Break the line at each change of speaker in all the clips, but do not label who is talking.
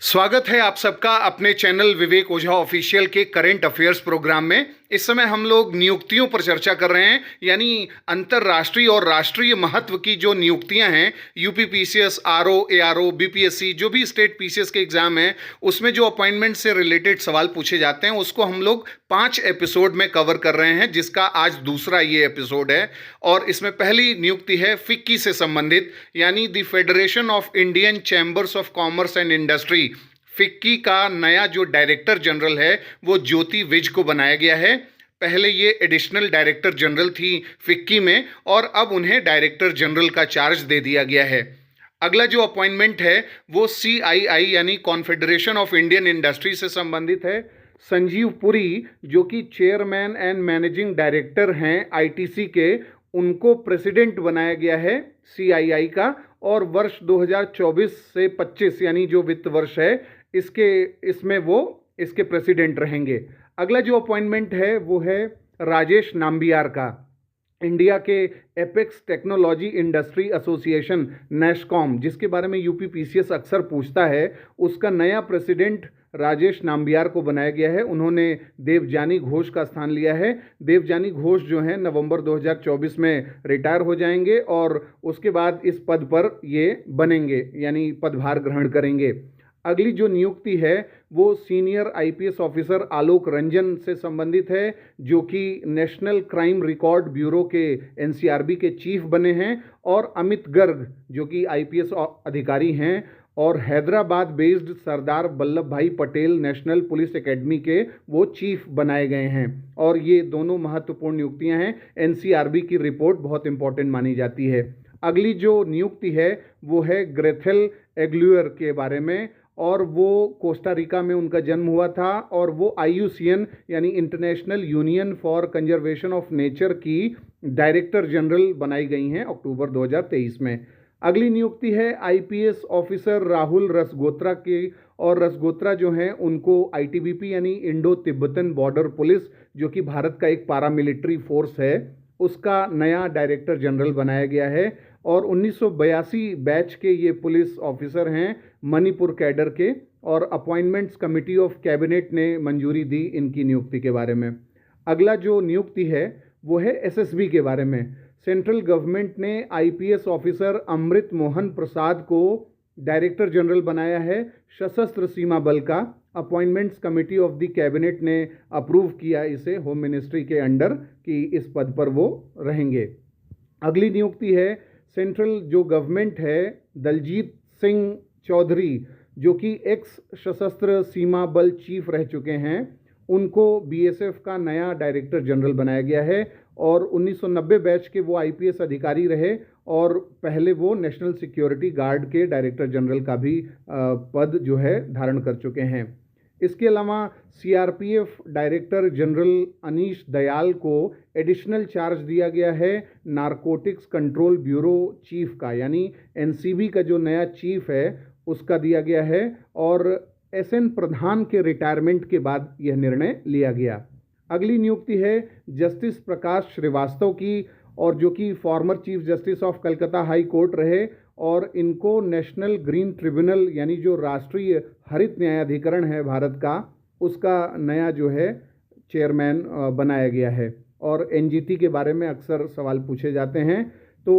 स्वागत है आप सबका अपने चैनल विवेक ओझा ऑफिशियल के करंट अफेयर्स प्रोग्राम में। इस समय हम लोग नियुक्तियों पर चर्चा कर रहे हैं, यानी अंतर्राष्ट्रीय और राष्ट्रीय महत्व की जो नियुक्तियां हैं, UP PCS, RO, ARO, BPSC, जो भी स्टेट पीसीएस के एग्जाम हैं, उसमें जो अपॉइंटमेंट से रिलेटेड सवाल पूछे जाते हैं, उसको हम लोग 5 एपिसोड में कवर कर रहे हैं, जिसका आज दूसरा ये एपिसोड है। और इसमें पहली नियुक्ति है फिक्की से संबंधित, यानी the federation of Indian chambers of commerce and industry. FICCI का नया जो डायरेक्टर जनरल है वो ज्योति विज को बनाया गया है। पहले ये एडिशनल डायरेक्टर जनरल थी फिक्की में, और अब उन्हें डायरेक्टर जनरल का चार्ज दे दिया गया है। अगला जो अपॉइंटमेंट है वो CII यानी कॉन्फेडरेशन ऑफ इंडियन इंडस्ट्री से संबंधित है। संजीव पुरी, जो कि चेयरमैन एंड मैनेजिंग डायरेक्टर हैं ITC के, उनको प्रेसिडेंट बनाया गया है CII का, और वर्ष 2024 से 25 यानी जो वित्त वर्ष है इसमें वो इसके प्रेसिडेंट रहेंगे। अगला जो अपॉइंटमेंट है वो है राजेश नाम्बियार का, इंडिया के apex technology industry association NASSCOM, जिसके बारे में यूपी पीसीएस अक्सर पूछता है, उसका नया प्रेसिडेंट राजेश नाम्बियार को बनाया गया है। उन्होंने देवजानी घोष का स्थान लिया है। देवजानी घोष जो हैं नवंबर 2024 में रिटायर हो जाएंगे और उसके बाद इस पद पर ये बनेंगे, यानी पदभार ग्रहण करेंगे। अगली जो नियुक्ति है वो senior IPS officer Alok Ranjan से संबंधित है, जो कि नेशनल क्राइम रिकॉर्ड ब्यूरो के NCRB के चीफ बने हैं, और अमित गर्ग, जो कि IPS अधिकारी हैं और हैदराबाद बेस्ड सरदार वल्लभ भाई पटेल नेशनल पुलिस एकेडमी के वो चीफ बनाए गए हैं। और ये दोनों महत्वपूर्ण नियुक्तियां हैं। NCRB की रिपोर्ट बहुत इंपॉर्टेंट मानी जाती है। अगली जो नियुक्ति है वो है ग्रेथेल एग्लुअर के बारे में, और वो कोस्टा रिका में उनका जन्म हुआ था, और वो IUCN यानी international union for conservation of nature की डायरेक्टर जनरल बनाई गई हैं अक्टूबर 2023 में। अगली नियुक्ति है IPS ऑफिसर राहुल रसगोत्रा की, और रसगोत्रा जो हैं उनको ITBP यानी इंडो तिब्बतन बॉर्डर पुलिस, जो कि भारत का एक पारामिलिट्री फोर्स है, उसका नया डायरेक्टर जनरल बनाया गया है। और 1982 बैच के ये पुलिस ऑफिसर हैं मणिपुर कैडर के, और अपॉइंटमेंट्स कमेटी ऑफ कैबिनेट ने मंजूरी दी इनकी नियुक्ति के बारे में। अगला जो नियुक्ति है वो है SSB के बारे में। सेंट्रल गवर्नमेंट ने IPS ऑफिसर अमृत मोहन प्रसाद को डायरेक्टर जनरल बनाया है सशस्त्र सीमा बल का। Appointments committee of the cabinet ने अप्रूव किया इसे होम मिनिस्ट्री के अंडर कि इस पद पर वो रहेंगे। अगली नियुक्ति है सेंट्रल जो गवर्नमेंट है दलजीत सिंह चौधरी, जो कि एक्स सशस्त्र सीमा बल चीफ रह चुके हैं, उनको BSF का नया डायरेक्टर जनरल बनाया गया है। और 1990 बैच के वो IPS अधिकारी रहे, और पहले वो नेशनल सिक्योरिटी गार्ड के डायरेक्टर जनरल का भी पद जो है धारण कर चुके हैं। इसके अलावा CRPF director general Anish Dayal को एडिशनल चार्ज दिया गया है नारकोटिक्स कंट्रोल ब्यूरो चीफ का, यानी NCB का जो नया चीफ है उसका दिया गया है। और SN प्रधान के रिटायरमेंट के बाद यह निर्णय लिया गया। अगली नियुक्ति है जस्टिस प्रकाश श्रीवास्तव की, और जो कि former chief justice of Calcutta high court रहे, और इनको नेशनल ग्रीन ट्रिब्यूनल यानी जो राष्ट्रीय हरित न्यायाधिकरण है भारत का, उसका नया जो है चेयरमैन बनाया गया है। और NGT के बारे में अक्सर सवाल पूछे जाते हैं। तो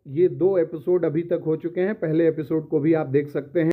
ये 2 एपिसोड अभी तक हो चुके हैं, पहले एपिसोड को भी आप देख सकते हैं।